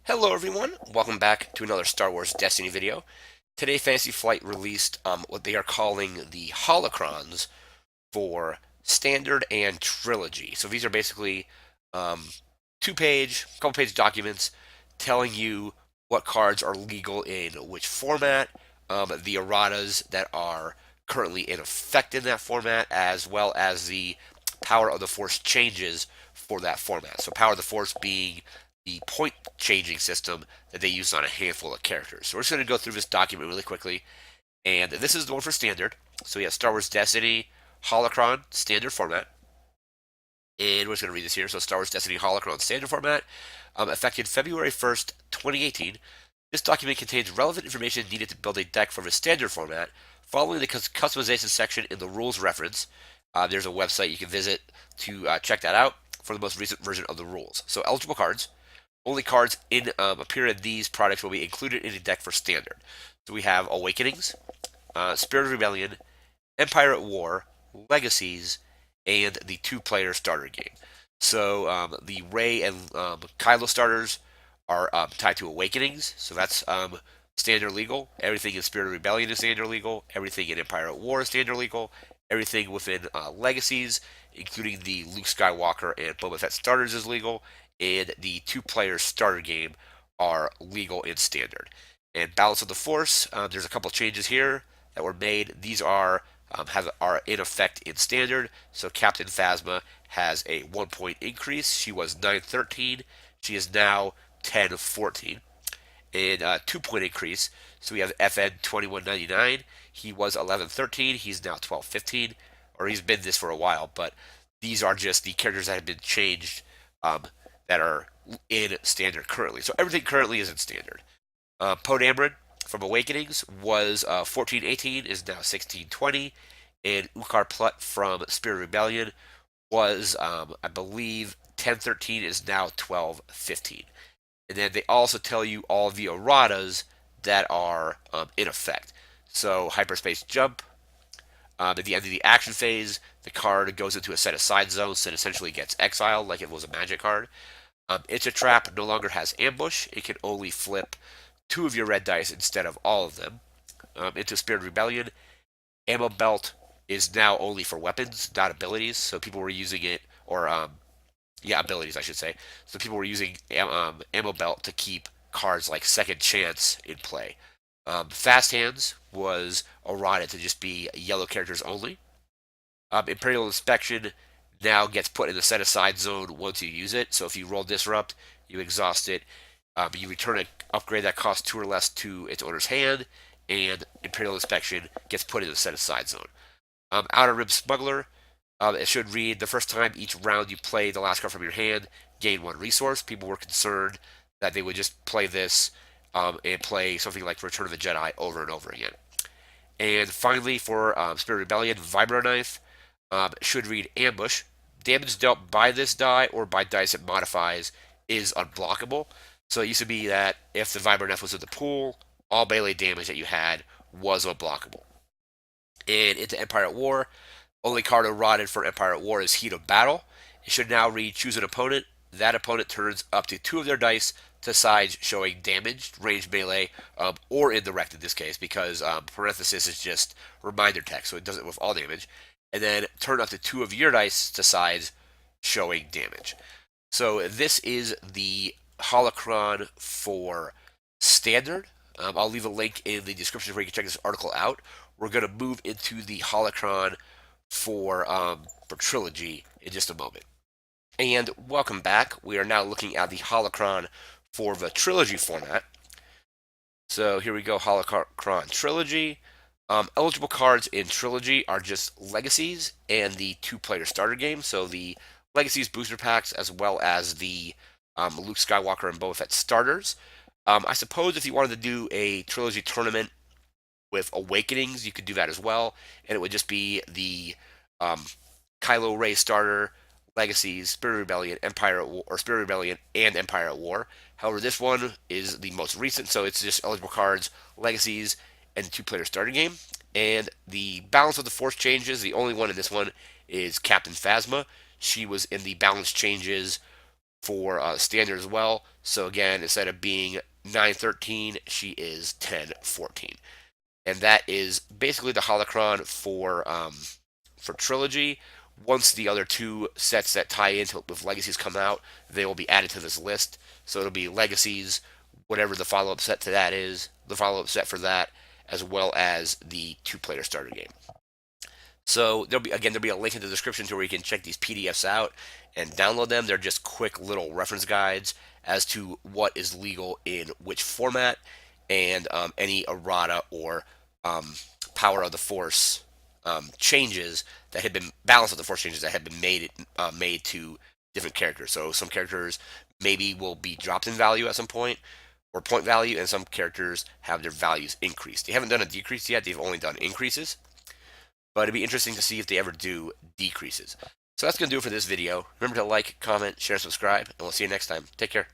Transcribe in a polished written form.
Hello everyone, welcome back to another Star Wars Destiny video. Today Fantasy Flight released what they are calling the Holocrons for Standard and Trilogy. So these are basically um, couple page documents telling you what cards are legal in which format, the erratas that are currently in effect in that format, as well as the Power of the Force changes for that format. So Power of the Force being the point changing system that they use on a handful of characters. So we're just going to go through this document really quickly. And this is the one for standard. So we have Star Wars Destiny Holocron standard format. And we're just going to read this here. So Star Wars Destiny Holocron standard format, effective February 1st, 2018. This document contains relevant information needed to build a deck for the standard format. Following the customization section in the rules reference, there's a website you can visit to check that out for the most recent version of the rules. So eligible cards. Only cards in appear in these products will be included in the deck for standard. So we have Awakenings, Spirit of Rebellion, Empire at War, Legacies, and the two-player starter game. So the Rey and Kylo starters are tied to Awakenings, so that's standard legal. Everything in Spirit of Rebellion is standard legal. Everything in Empire at War is standard legal. Everything within Legacies, including the Luke Skywalker and Boba Fett starters, is legal, and the two-player starter game are legal in standard. And Balance of the Force, there's a couple changes here that were made. These are in effect in standard. So Captain Phasma has a 1 point increase. She was 913. She is now 1014. And 2 point increase. So we have FN 2199. He was 1113. He's now 1215. Or he's been this for a while, but these are just the characters that have been changed um, that are in standard currently. So everything currently is in standard. Poe Dameron from Awakenings was 1418, is now 1620, and Ukkar Plutt from Spirit Rebellion was, I believe, 1013, is now 1215. And then they also tell you all the erratas that are in effect. So Hyperspace Jump, at the end of the action phase, the card goes into a set aside zone and essentially gets exiled like it was a magic card. It's a Trap no longer has Ambush. It can only flip two of your red dice instead of all of them. Into Spirit Rebellion, Ammo Belt is now only for weapons, not abilities. So people were using it, or yeah, abilities I should say. So people were using Ammo Belt to keep cards like Second Chance in play. Fast Hands was eroded to just be yellow characters only. Imperial Inspection now gets put in the set aside zone once you use it. So if you roll Disrupt, you exhaust it, you return an upgrade that costs two or less to its owner's hand, and Imperial Inspection gets put in the set aside zone. Outer Rim Smuggler, it should read the first time each round you play the last card from your hand, gain one resource. People were concerned that they would just play this and play something like Return of the Jedi over and over again. And finally, for Spirit Rebellion, Vibro Knife should read Ambush. Damage dealt by this die or by dice it modifies is unblockable. So it used to be that if the Vibro Knife was in the pool, all melee damage that you had was unblockable. And into Empire at War, only card eroded for Empire at War is Heat of Battle. It should now read Choose an opponent. That opponent turns up to two of their dice to sides showing damaged, ranged melee, or indirect in this case, because parenthesis is just reminder text, so it does it with all damage. And then turn up to two of your dice to sides showing damage. So this is the Holocron for Standard. I'll leave a link in the description where you can check this article out. We're going to move into the Holocron for Trilogy in just a moment. And welcome back. We are now looking at the Holocron for the Trilogy format. So here we go, Holocron Trilogy. Eligible cards in Trilogy are just Legacies and the two-player starter game. So the Legacies booster packs as well as the Luke Skywalker and Boba Fett starters. I suppose if you wanted to do a Trilogy tournament with Awakenings, you could do that as well, and it would just be the um, Kylo Rey starter, Legacies, Spirit Rebellion, Empire at War, or Spirit Rebellion and Empire at War. However, this one is the most recent, so it's just eligible cards, Legacies, and the two-player starting game. And the balance of the Force changes. The only one in this one is Captain Phasma. She was in the balance changes for standard as well. So again, instead of being 913, she is 1014, and that is basically the holocron for Trilogy. Once the other two sets that tie into with Legacies come out, they will be added to this list. So it'll be Legacies, whatever the follow-up set to that is, the follow-up set for that, as well as the two-player starter game. So there'll be a link in the description to where you can check these PDFs out and download them. They're just quick little reference guides as to what is legal in which format, and any errata or power of the force changes that had been balance of the force changes that had been made to different characters. So some characters maybe will be dropped in value at some point, or point value, and some characters have their values increased. They haven't done a decrease yet; they've only done increases. But it'd be interesting to see if they ever do decreases. So that's going to do it for this video. Remember to like, comment, share, subscribe, and we'll see you next time. Take care.